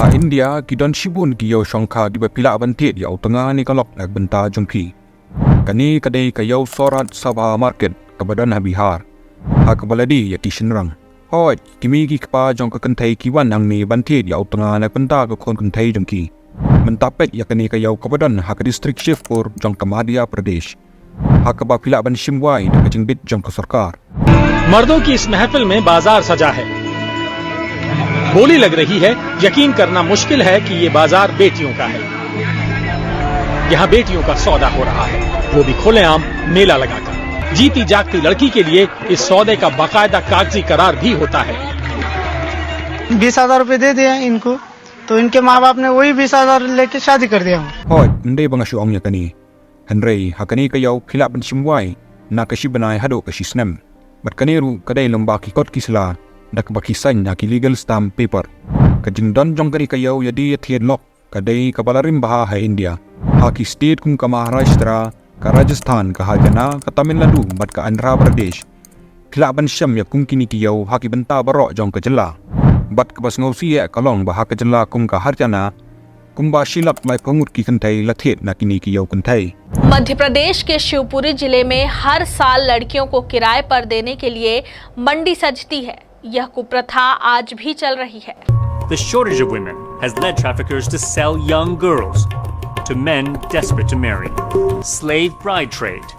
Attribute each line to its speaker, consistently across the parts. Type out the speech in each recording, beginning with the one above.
Speaker 1: ha India kidon SHIBUN kiyo shongka di bapila bantit ya utanga ni kalok nak benta jongki kani kadai kayo sorat Sabha market kabadan Bihar ha kabaladi ya ki Shynrang hoi kimi ki kpa jong ka Kynthei kiwan ang ni bantit ya utanga nak benta ka kon Kynthei jongki mentapet ya kani kayo kabadan ha ka district Shivpur jong ka Madhya Pradesh ha ka bapila ban Shimwai da ka Jingbit jong ka sarkar
Speaker 2: मर्दों की इस महफिल में बाजार सजा है। बोली लग रही है, यकीन करना मुश्किल है कि ये बाजार बेटियों का है। यहाँ बेटियों का सौदा हो रहा है, वो भी खुलेआम मेला लगाकर। जीती जागती लड़की के लिए इस सौदे का बाकायदा कागजी करार भी होता है।
Speaker 3: 20,000 रुपए दे दिया इनको, तो इनके माँ बाप ने वही 20,000 लेके शादी कर दिया।
Speaker 1: Hoi, ndai bangashu ong yakani. Henry hakani kayo khilap ban Shimwai na kashi banai hado kashi snem. Bat kaneru kadai lomba ki kot kisla dak baki sign na ki legal stamp paper. Kajing don jong kani kayo yadi Thied lok kadai kabalarim baha hai India. Ha ki state kum ka Maharashtra ka Rajasthan ka Haryana ka Tamil Nadu bat ka Andhra Pradesh. Khilap ban Sham ya kum kini kiyo ha ki benta barok jong ka jilla. Bat ka bas ngausi ya kalong baha ka jilla kum ka Haryana कुंबा शिलक लाई पंगुट की Kynthei लथेत ना किनी की यो Kynthei।
Speaker 4: मध्य प्रदेश के शिवपुरी जिले में हर साल लड़कियों को किराए पर देने के लिए मंडी सजती है। यह कुप्रथा आज भी चल रही है।
Speaker 5: The shortage of women has led traffickers to sell young girls to men desperate to marry. Slave bride trade,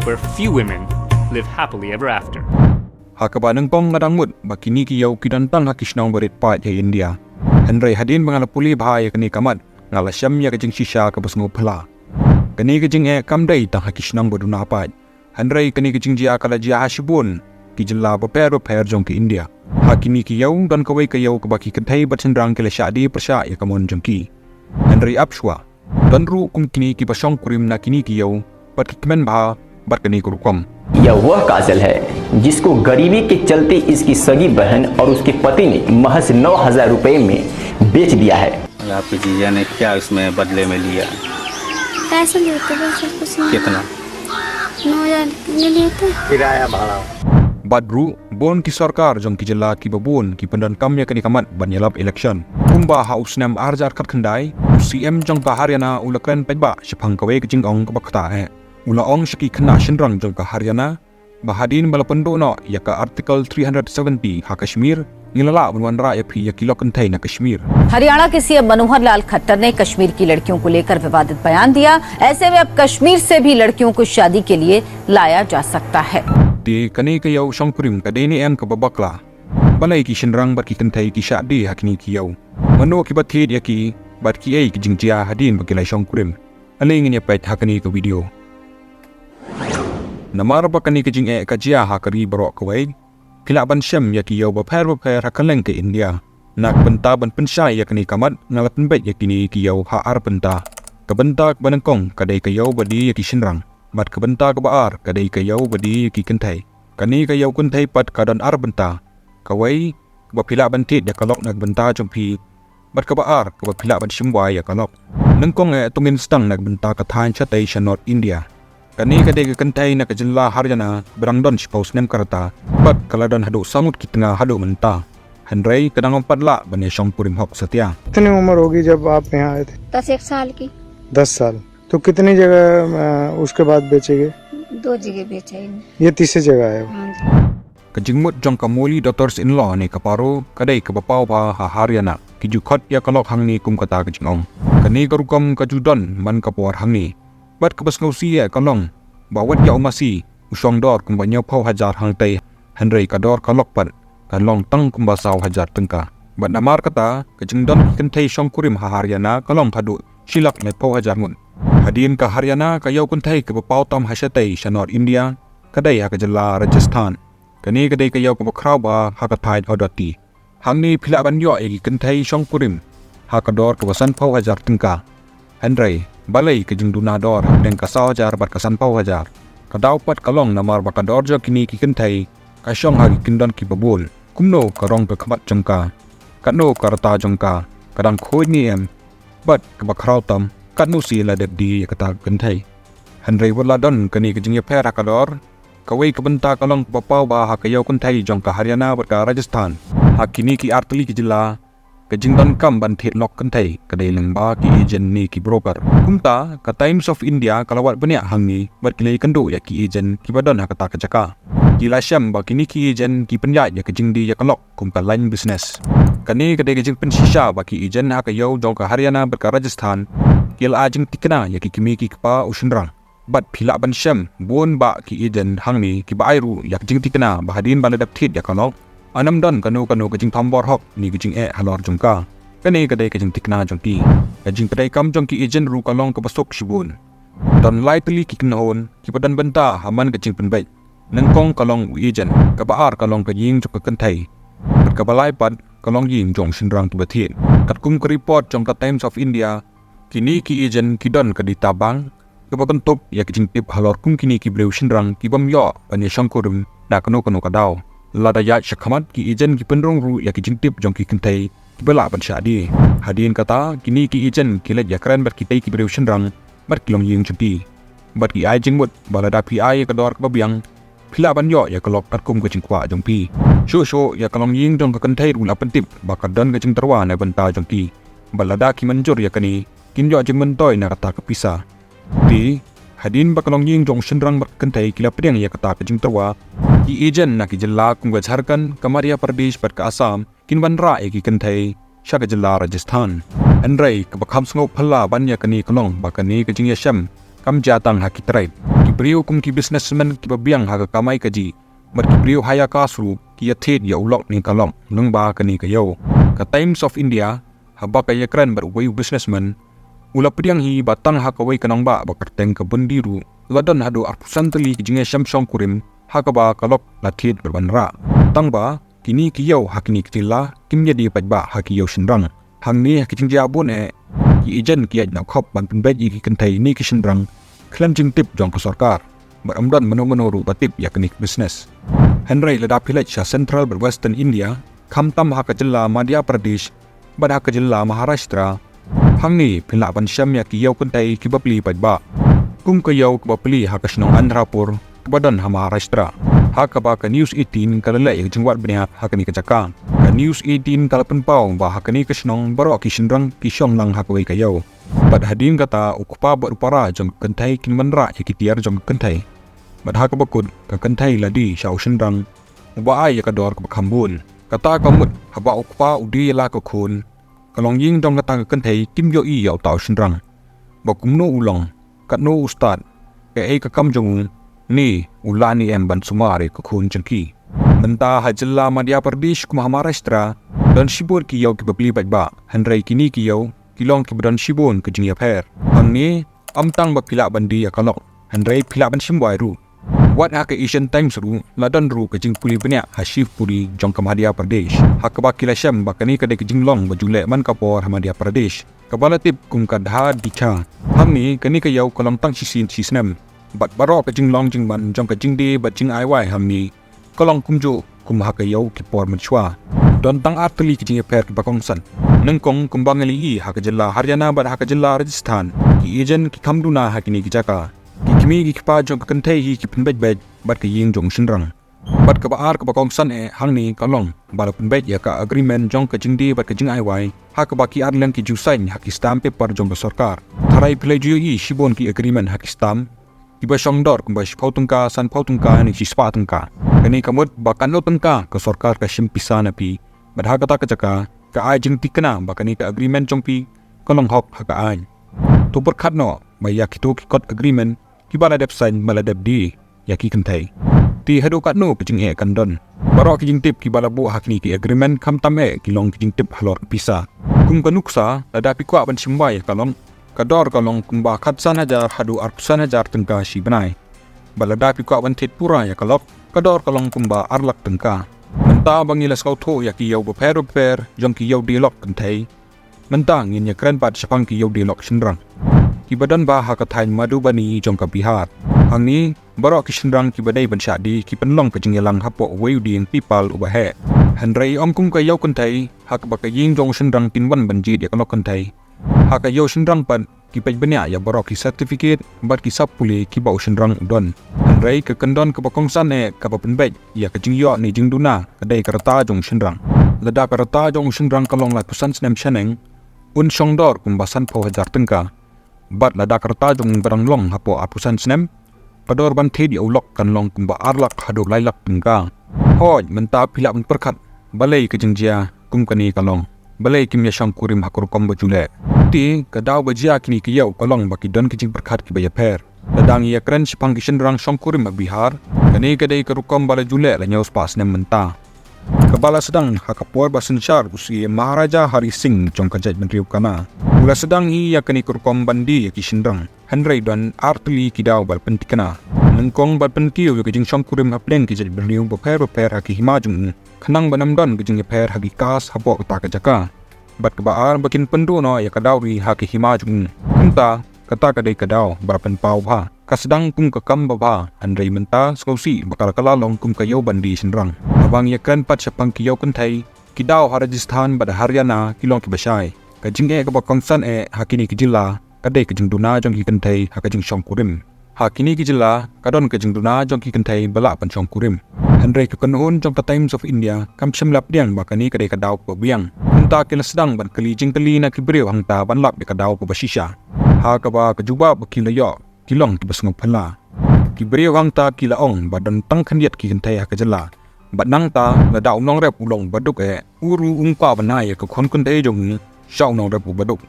Speaker 5: where few women live happily ever after.
Speaker 1: Hakaba nang pong ngadang mut bakini ki yo kidantang hakisnong berit pat ya India. Henry hadin mangala puli bahaya kani kamat ngala syam ya kajing shisha ka basngo phala kani kajing kamdai tang hakisnang boduna pat Henry kani kajing jia kala jia SHIBUN ki jilla paper jong ki India hakini ki yaung dan kawai ka yaw ka baki Kynthei bat Shynrang kala syadi persya ya kamon jongki Henry apshwa dan ru kum kini ki basong kurim na kini ki yaw bat kitmen bha bat kani kurukom
Speaker 6: यह वह काजल है जिसको गरीबी के चलते इसकी सगी बहन और उसके पति ने महज 9,000 रुपए में बेच दिया है।
Speaker 7: आपकी जीजा ने क्या इसमें बदले में लिया?
Speaker 8: पैसे लेते कुछ नहीं।
Speaker 7: कितना?
Speaker 8: 9,000 लेते
Speaker 7: किराया भाड़ा।
Speaker 1: Badru bon ki sarkar jong ki jilla ki babun ki pendan kamya kani kamat banyalap election kumba haus nam arjar kat khandai CM jong ka Haryana ulakan pajba shapang kawe ki jingong ka bakta ula ong shaki khna Shynrang jong ka Haryana bahadin balapando no ya ka article 370 ha Kashmir nilala बनवनरा या फिर kilo Kynthei ना कश्मीर।
Speaker 9: हरियाणा के सीएम मनोहर लाल खट्टर ने कश्मीर की लड़कियों को लेकर विवादित बयान दिया। ऐसे में अब कश्मीर से भी लड़कियों को शादी के लिए लाया जा सकता है।
Speaker 1: ते कने के यो शंकुरिम का देने एम का बबकला बलाई की Shynrang बर की Kynthei की शादी हकनी की यो मनो की बथेद या की बर की ए की जिंगजिया हदीन बकिलाई शंकुरिम अलेंगिन या पैठ हकनी का वीडियो नमार बकनी की जिंग ए का जिया हकरी बरो कवै Kilaban syam ya ki yo bapher hakaleng ke India nak benta ban pensai ya kini kamat ngalapan bet ya kini ki yo ha ar benta kabenta banangkong kadai ka yo badi ya ki Shynrang mat kabenta ka baar kadai ka yo badi ya ki Kynthei kani ka yo Kynthei pat kadan ar benta kawai bapila ban tit ya kalok nak benta jompi bat ka baar ka bapila ban Shimwai ya kalok nangkong tungin stang nak benta ka than chatai shanot India kani kadai ka Kynthei na kajilla Haryana berangdon shpaus nem karata pat kaladon hadu samut ki tengah hadu menta Henry kadang 4 लाख बने शंकुरिम हक सत्या।
Speaker 3: कितनी उम्र होगी जब आप यहाँ आए थे?
Speaker 8: 10 साल की।
Speaker 3: 10 साल। तो कितनी जगह उसके बाद बेचेंगे?
Speaker 8: 2 जगह बेचा है।
Speaker 3: ये तीसरी जगह है।
Speaker 1: Kajingmut jong kamoli daughters in law ne kaparo kadai kapapau ba ha Haryana ki jukhat ya kalok hangni kum kata kajingong kani garukam kajudon man kapor hangni bat kabasngausi ya kalong bawat ya umasi usong dor kum banyaw pau hajar hangtai Henry kador kalok pat kalong tang kumba saw hajar tengka bat namar kata kajingdon Kynthei shongkurim ha Haryana kalong hadu shilak ne pau hajar ngun hadin ka Haryana kayaw Kynthei ka pau tam hashatai shanor India kadai ha kajalla Rajasthan kani kadai kayaw ka bakraw ba ha ka Thied odoti hangni phila ban yo egi Kynthei shongkurim ha kador ka wasan pau hajar tengka Henry balai kajingduna dor deng ka saw hajar bat kasan pau hajar kadaw pat kalong namar bakador jo kini ki Kynthei ka shong ha kindon ki babul kumno karong ka khamat jongka katno karata jongka kadang khoi ni em bat ka bakraw tam katno si la dep di kata Kynthei Henry wala don kani ka jingya phera kador kawai ka benta kalong papau ba ha kayaw Kynthei jongka Haryana bat ka Rajasthan ha kini ki artli ki jilla ke jingdon kam ban Thied lok Kynthei kadai lengba ki agent ni ki broker kumta ka Times of India kalawat bania hang ni bat kilai kendo ya ki agent ki badon ha kata kajaka ki lasyam ba kini ki agent ki penyat ya ke jingdi ya kalok kum ka line business kani kadai ke jing pensisha ba ki agent ha ka yau jong ka Haryana ber ka Rajasthan kil ajing tikna ya ki kimi ki pa Shynrang bat phila ban syam bon ba ki agent hang ni ki ba airu ya jing tikna ba hadin ban ladap Thied ya kalok anam don kanu ke jing thambor hok ni ke jing halor jongka kani kadai ke jing tikna jongki ke jing kadai kam jongki agent ru kalong ke pasok SHIBUN don lightly ki knahon ki padan benta haman ke jing penbai nengkong kalong agent ke baar kalong ke ying jong ke Kynthei ke balai pad kalong ying jong Shynrang tu Thied kat kum ke report jong ka Times of India kini ki agent ki don ke ditabang ke bakentop ya ke Jingtip halor kum kini ki breu Shynrang ki bam yo pan shangkurum na kanu kadau lada ya syakamat ki agent ki penrong ru ya ki Jingtip jong ki Kynthei ki bela ban syadi hadin kata kini ki agent ki let ya keren ber kitai ki breu Shynrang ber kilong ying jengki ber ki ai jingmut balada pi ai ka dor ka babiang phila ban yo ya kalok kat kum ke jingkwa jongpi sho ya kalong ying jong ka Kynthei ru la pentip bakadon ke jing terwa na benta jongki balada ki manjur ya kani kin yo jing mentoy na kata ke pisa di hadin bakalong ying jong Shynrang ber Kynthei kila pedang ya kata ke jing terwa ki agent na ki jilla kum ke Jharkhand ke Madhya Pradesh ber ke Assam kin ban ra ki Kynthei sha ke jilla Rajasthan anrai ke bakham sngop phalla ban ya kani kalong bakani ke jing ya syam kam jatang ha ki tribe ki priu kum ki businessman ki babiang ha ka kamai ka ji ber ki priu haya kasru ki ya Thied ya ulok ni kalong nung ba kani ka yo ka Times of India ha ba ka ya kran ber wei businessman ula pediang hi batang ha ka wei kanong ba bakarteng ka bundiru ladon hadu arpusantali ki jing ya syam song kurim hakaba kalok la Thied berbanra tangba kini kiyau hakini kitila kimya di pajba hakiyau Shynrang hangni hakiting jabun ki agent ki na khop ban penbet ki Kynthei ni ki Shynrang klan Jingtip jong ka sarkar beramdan meno-meno batip yakni business Henry lada pilaj sha central ber western India khamtam ha ka jilla Madhya Pradesh bad ha ka jilla Maharashtra hangni phila ban syam ya kiyau Kynthei ki bapli pajba kum ka yau ka bapli ha ka snong Andhrapur badan Maharashtra hakaba ka news 18 kalala yang jingwat bnia hakani ka jaka ka news 18 kalapan pau ba hakani ka snong baro ki Shynrang ki Shonlang hakawai ka yau bad hadin kata ukpa berupara jong Kynthei kin manra ya ki tiar jong Kynthei bad hakaba kut ka Kynthei ladi shau Shynrang uba ai ya ka dor ka khambun kata kamut haba ukpa udi la ka khun kalong ying dong kata ka Kynthei kim yo i yau tau Shynrang ba kumno ulong katno ustad ka ei ka kam jong ni ulani ban sumare ko khun jengki menta hajilla Madhya Pradesh ku Maharashtra dan SHIBUN ki yau ki babli bajba hanrai kini ki yau kilong ki badan SHIBUN ke jingya pher angni amtang ba phila bandi ya kalok hanrai phila ban simwai ru wat ha ka Asian Times ru ladan ru ke jing puli benya hasif puri jong ka Madhya Pradesh hakba kila syam ba kani ka de jinglong ba jule man ka por Madhya Pradesh kabalatip kum ka dha dicha hamni kani ka yau kalong tang sisin sisnam bat baro ka jinglong jingban jong ka jingdi bat jing ai wai hamni kolong kumju kum ha ka yau ki por machwa don tang atli ki jing per ki bakong san nengkong kumbangali i ha ka jilla Haryana bat ha ka jilla Rajasthan ki agent ki kamduna ha kini ki jaka ki kimi ki pa jong ka Kynthei hi ki penbet bet bat ka ying jong Shynrang bat ka baar ka bakong san hangni kalong bala penbet ya ka agreement jong ka jingdi bat ka jing ai wai ha ka baki arlang ki jusain ha ki stamp paper jong ka sarkar tharai pleju i SHIBUN ki agreement ha ki stamp iba shongdor kumba shpautungka san pautungka ni shispatungka kani kamut bakan lo tungka ka sarkar ka shimpisa na pi badha kata ka jaka ka ai jing tikna bakani ka agreement jongpi kolong hok ha ka ai to Pyrkhat no maya kito ki kot agreement ki bala dep sign mala dep di Iaki Kynthei ti hado kat no pijing kandon baro ki Jingtip ki bala bu hakni ki agreement kam tame ki long ki Jingtip halor pisa kum kanuksa ada pi kwa ban simbai kalong kador kalong kumba khatsan hajar hadu arpusan hajar tengka SHIBUN balada pi kwa ban Thied pura ya kalok kador kalong kumba arlak tengka menta bangilas kau tho ya ki yau per jong ki yau dialog Kynthei menta ngin ya kren pat sapang ki yau dialog Shynrang ki badan ba ha ka thain Madhubani jong ka Bihar hangni baro ki Shynrang ki badai ban syadi ki penlong ka jingyalang hapo wei ding people ubahe hanrai ongkum ka yau Kynthei ha ka ba ka ying jong Shynrang tinwan banji ya kalok Kynthei haka yau Shynrang pan ki pej benya ya borok ki certificate bat ki sapuli ki bau Shynrang don hanrai ke kendon ke bakong san ka ba penbej ya ke jingyo ni jingduna kadai kereta jong Shynrang ledak rata jong Shynrang kalong lai pusan snem Shynrang un Shongdor kumbasan po hajar tengka bat ledak rata jong barang long hapo apusan snem pador ban Thied ulok kan long kumba arlak hado lailak tengka hoj menta pilak ban Pyrkhat balai ke jingjia kum kani kalong balai kim ya shang kurim hakur kombo jule ti kadau bajia kini ke yau kalong baki don ke jing Pyrkhat ki baya per ladang ia kren sipang ki Shynrang shang kurim Bihar kani kadai kerukom bala jule la nyaus pas nem menta Kepala sedang hakapuar basensyar usia Maharaja Hari Singh jong kajat menriu kana. Mula sedang ia kini kurkom bandi ya ki Shynrang. Henry dan artli kidau bal pentikana. Nengkong bal pentiu ya kejing syong kurim hapleng ki jat berliu beper haki himajung. Kenang banamdan kejing per haki kas hapok tak kejaka. Bat kebaar bakin pendu no ya kadauri haki himajung. Kunta kata kadai kadau barapan pau ha. Kasedang kum kekam baba Henry menta skausi bakal kalalong kum kayau bandi Shynrang. Abang yakan pat Shapang Kiyau Kynthei kidau Rajasthan bada Haryana kilong ki Basai kajing ke bakongsan hakini ki jilla kadai kajing duna jong ki Kynthei hakajing shong kurim hakini ki jilla kadon kajing duna jong ki Kynthei bala pan shong kurim Henry ke kanun jong the Times of India kam shemlap diang bakani kadai kadau ko biang unta kila sedang ban kali jingkali na ki breu hangta ban lap de kadau ko basisha ha ka ba kajuba bakilayo kilong ki basngok phala ki breu hangta kila ong badan tang khandiat ki Kynthei hakajala bat nang ta la dau nong rep ulong baduk uru ungpa banai ka khon Kynthei jong shau nong rep baduk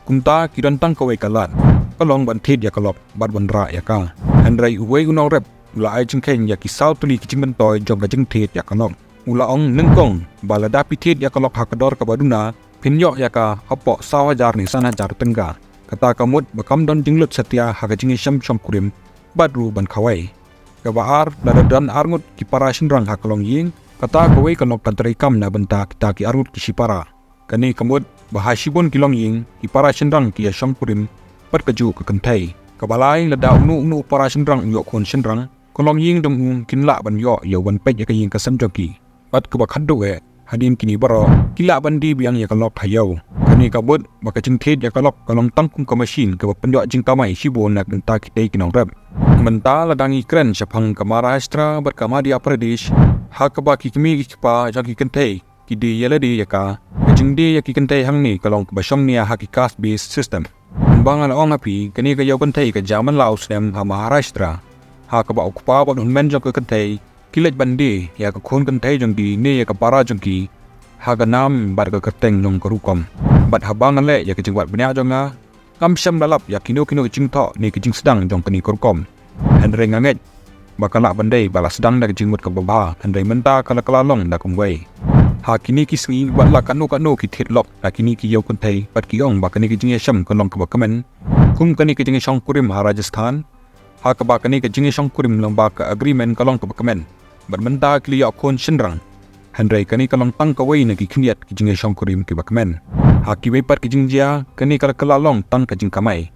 Speaker 1: kumta kiran tang kawai kalat kalong ban Thied ya kalop bat ban ra ya ka Henry uwei unong rep ula ai jingkhen ya ki sau tuli ki jingben toy jong ka jing Thied ya kalop ula ong nengkong balada pi Thied ya kalop hakador ka baduna pinyo ya ka hapo sawajar ni sana jar tengga kata kamut bakam don jinglut setia hakajing sham shom kurim badru ban khawai kabaar ladadan arngut ki para Shynrang hakalong ying kata kawai kanok tantrai kam na benta kita ki arngut ki sipara kani kamut bahai SHIBUN kilong ying ki para Shynrang ki shong kurim pat kaju ke Kynthei kabalai lada unu para Shynrang yo kon Shynrang kolong ying dong kinla ban yo ban pej ka ying kasam joki pat ka bakhaddu hadim kini baro kila bandi biang ya kalok hayau kani kabut bakajing Thied ya kalok kalong tangkum ka machine ka penjo jing tamai SHIBUN nak benta kitei kinong rep menta ladangi kren Shapang ka Maharashtra ber ka Madhya Pradesh hakaba ki kimi ki pa jaki Kynthei ki di yaladi yaka kajing di yaki Kynthei hangni kalong ka bashamnia haki caste based system bangal ong api kani ka yau Kynthei ka jaman laos nem ha Maharashtra hakaba okupa bon men jong ka Kynthei kilet bandi ya ka khon Kynthei jong di ne ya ka para jong ki haga nam bar ka kerteng jong ka rukom bat habang le ya ka jingwat bnya jonga kam sham lalap ya kino jing tho ni ka jing sedang jong kani korkom Henry nganget bakala bandai bala sedang dak jingmut ka baba Henry menta kala kalalong dak kumwei hakini ki swi batla kanu ki Thied lok hakini ki yau Kynthei pat ki ong bakani ki jing sham kalong ka bakamen kum kani ki jing shong kurim Rajasthan hakaba kani ki jing shong kurim long ba ka agreement kalong ka bakamen bat menta ki ya kon Shynrang Henry kani kalong tang ka wei na ki khniat ki jing shong kurim ki bakamen haki wei pat ki jing jia kani kala kalalong tang ka jing kamai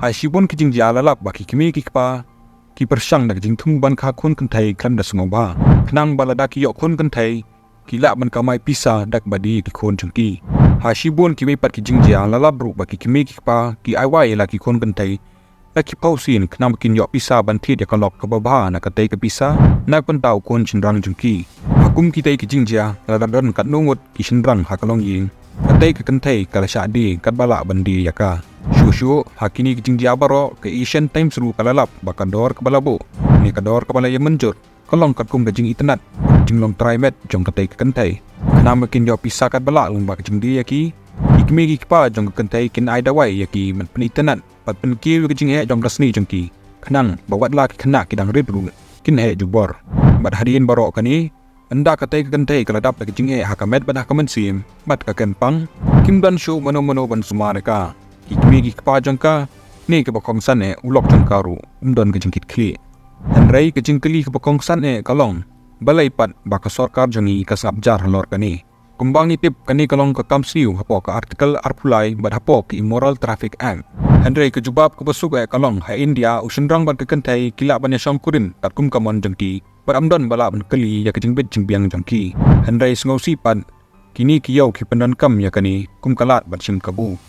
Speaker 1: ha SHIBUN ki jing jia lalap baki kimi ki pa ki persang dak jing thung ban kha khon Kynthei klam da sungoba knang balada ki yo khon Kynthei ki la ban kamai pisa dak badi ki khon chungki ha SHIBUN ki wei pat ki jing jia lalap bru baki kimi ki pa ki ai wai la ki khon Kynthei la ki pausin knam kin yo pisa ban Thied ya kalok ka baba na ka tei ka pisa na pan tau kon Shynrang chungki hakum ki tei ki jing jia ladadan kat nungut ki Shynrang hakalong ying katei ka Kynthei kala syadi kat bala bandi yaka Shushu hakini ki jing jia baro ke Asian Times ru kalalap bakador ka balabu ni kador ka bala menjur kalong kat kum ka jing internet jing long trimet jong katei ka Kynthei nama kin yo pisa kat bala lung bak jing dia ki ikmi ki pa jong ka Kynthei kin ai dawai yaki man pen internet pat pen ki ka jing jong rasni jong ki khnang bawat la ki khna ki dang rid ru kin jubor bat hadiin baro kani anda katei ka Kynthei kala dap ka jing hakamet ban hakamen sim bat ka kenpang kim dan show mano ban sumareka ikmi ki pa jangka ni ke bakongsan ulok jangkaru don ke jingkit kli Henry ke jingkli ke bakongsan kalong balai pat baka sarkar jangi ka sabjar halor kani kumbang ni tip kani kalong ka kamsiu hapo ka artikel arpulai bad hapo ki immoral traffic act Henry ke jubab ke basuk kalong ha India Shynrang ban ke Kynthei kila ban sham kurin kat kum kamon jangki bar amdon bala ban kali ya ke jingbet jingbiang jangki Henry sngosi pat kini ki yau ki pendan kam ya kani kum kalat bat sim kabu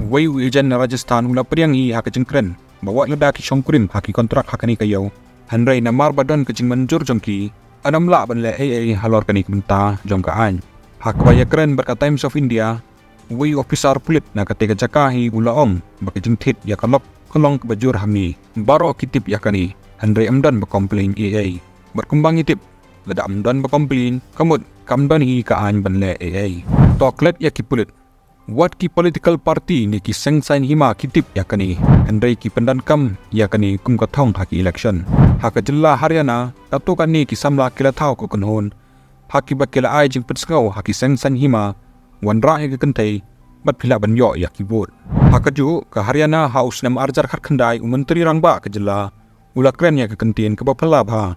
Speaker 1: wei ujan Rajasthan ula priang i ha ka jingkren bawa lada ki shong kurim ha ki kontrak ha kani ka yau Henry na mar badan ke jing manjur jongki anam la ban le halor kani kumta jong ka an Hak baya keren berkat Times of India, wei officer pulit na ketika cakahi ulaom bagi Jingtip ya kalok kelong kebajur hamni baro kitip ya kani Handrai amdan berkomplain AA berkembang itip lada amdan berkomplain kamut kamdan hi kaan banle AA toklet ya kipulit what ki political party ni ki sengsain hima kitip ya kani Handrai ki pendan kam ya kani kum kathong haki election hak jilla Haryana tato kani ki samla kila thau ko kunhon haki bakila ai jing petsngau haki sengsain hima wanra Iaki Kynthei bat phila banyo ya ki vote hakaju ka Haryana House nam arjar khatkhandai menteri rangba ke jela ula kren ya ke kentien ke bapala bha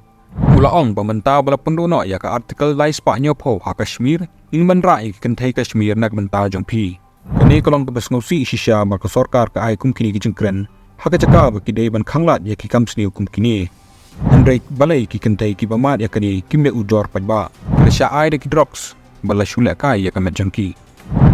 Speaker 1: ula ong pementa bala pendono ya ka artikel lai spa nyo pho ha Kashmir in manra Iaki Kynthei Kashmir nak menta jongpi kani kolong ke besngausi shisha ba ka sarkar ka ai kumkini ki jingkren ha ka jaka ba ki dei ban khanglat ya ki kamsni kumkini Handrai balai Iaki Kynthei ki bamat ya kani kimle udor pajba ke sha ai de ki drugs bala shule kai ya ka met jangki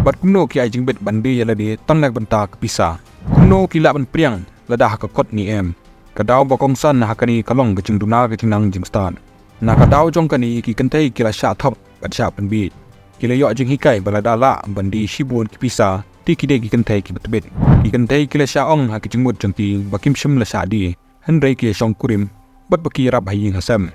Speaker 1: bat kumno ki ai jingbet bandi ya ladi tanlak banta kepisa kumno ki la ban priang lada ha ka kot ni em kadau bokong san ha kani kalong ke jingduna ke jingnang jingstan na kadau jong kani Iaki Kynthei kila sha thop bat sha pan bit kila yo jing hikai balada la bandi SHIBUN kepisa ti ki de Iaki Kynthei ki betbet Iaki Kynthei kila sha ong ha ki jingmut jangki bakim shim la sha di Handrai ki shong kurim bat baki rap haying hasam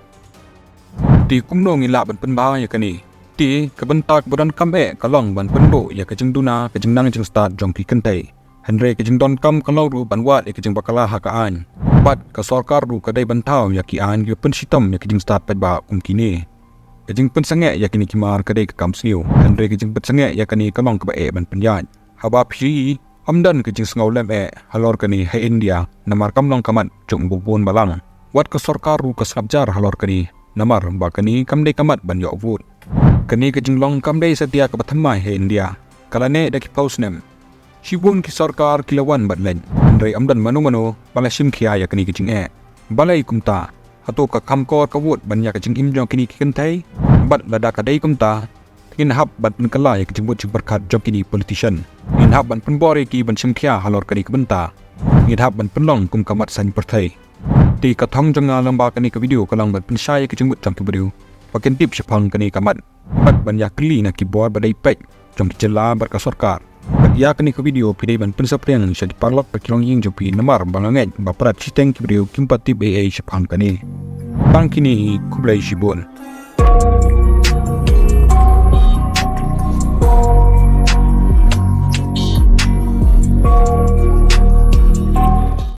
Speaker 1: ti kumno ngi la ban penba ya kani ti kebentak budan kambe kalong ban pendo ya ke jingduna ke jingnang jing start jong Iaki Kynthei Handrai ke jingdon kam kalau ru banwat ya ke jing bakala ha ka an bat ka sarkar ru ka dai bantau ya ki an ya pen sitam ya ke jing start pat ba kumkini ke jing pen sange ya kini kimar ka dai ka kamsniu Handrai ke jing pen sange ya kani kalong ka ba e ban penyat haba phri amdan ke jing sngau lem e halor kani hai India namar kamlong kamat jong bubun balang wat ka sarkar ru ka sabjar halor kani namar ba kani kamdai kamat ban yo vote kani ke jinglong kamdai setia ke bathamai he India kalane daki pausnem SHIBUN ki sarkar kilawan batlen Handrai amdan mano balashim khia ya kani ke jing e balai kumta hato ka kamkor ka vote ban ya ke jing imjong kini Iaki Kynthei bat lada ka dai kumta in hab ban kala ya ke jing bot Pyrkhat jong kini politician in hab ban penbore ki ban shim khia halor kani ke benta in hab ban penlong kum kamat san perthai ti ka thong janga lamba kani ka video kalang ban penshai ke jing bot jang ki beriu pakin tip shapang kani kamat bat ban ya kli na ki bor badai pek jong ki jela bar ka sarkar bat ya kani ka video pidai ban pensapriang sha di parlok pakilong ying jopi namar banganget ba prat chiteng ki beriu kimpat tip AA shapang kani tang kini KHUBLEI SHIBUN